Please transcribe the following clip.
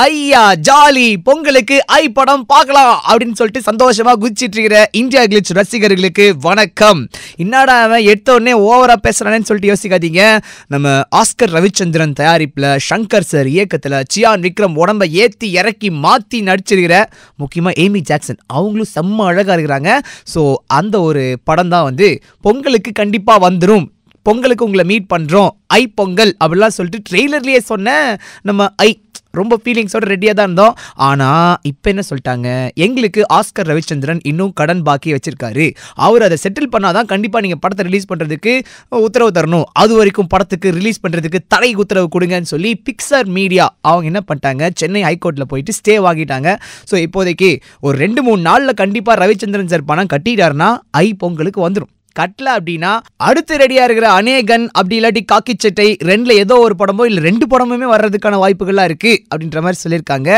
ஐயா ஜாலி பொங்கலுக்கு படம் பார்க்கலாம் அப்படின்னு சொல்லிட்டு சந்தோஷமா குதிச்சிட்டு இருக்கிற இந்தியா கிளிட்ஸ் ரசிகர்களுக்கு வணக்கம். என்னடா அவன் எடுத்த உடனே ஓவரா பேசுறானேன்னு சொல்லிட்டு யோசிக்காதீங்க. நம்ம ஆஸ்கர் ரவிச்சந்திரன் தயாரிப்புல சங்கர் சார் இயக்கத்துல சியான் விக்ரம் உடம்ப ஏத்தி இறக்கி மாத்தி நடிச்சிருக்கிற முக்கியமா ஏமி ஜாக்சன் அவங்களும் செம்ம அழகா இருக்கிறாங்க. ஸோ அந்த ஒரு படம் தான் வந்து பொங்கலுக்கு கண்டிப்பா வந்துடும், பொங்கலுக்கு உங்களை மீட் பண்றோம், பொங்கல் அப்படிலாம் சொல்லிட்டு ட்ரெய்லர்லயே சொன்ன நம்ம ரொம்ப ஃபீலிங்ஸோட ரெடியாக தான் இருந்தோம். ஆனால் இப்போ என்ன சொல்லிட்டாங்க, எங்களுக்கு ஆஸ்கர் ரவிச்சந்திரன் இன்னும் கடன் பாக்கி வச்சிருக்காரு, அவர் அதை செட்டில் பண்ணாதான் கண்டிப்பாக நீங்கள் படத்தை ரிலீஸ் பண்ணுறதுக்கு உத்தரவு தரணும், அது வரைக்கும் படத்துக்கு ரிலீஸ் பண்ணுறதுக்கு தடை உத்தரவு கொடுங்கன்னு சொல்லி பிக்சர் மீடியா அவங்க என்ன பண்ணிட்டாங்க, சென்னை ஹைகோர்ட்டில் போயிட்டு ஸ்டே வாங்கிட்டாங்க. ஸோ இப்போதைக்கு ஒரு 2-3 நாளில் கண்டிப்பாக ரவிச்சந்திரன் சார் பணம் கட்டிட்டாருன்னா பொங்கலுக்கு வந்துடும். கட்டல அப்படின்னா அடுத்து ரெடியா இருக்கிற அநேகன் அப்படி இல்லாட்டி காக்கி சட்டை 2ல ஏதோ ஒரு படமோ இல்ல 2 படமுமே வர்றதுக்கான வாய்ப்புகள்லாம் இருக்கு அப்படின்ற மாதிரி சொல்லியிருக்காங்க.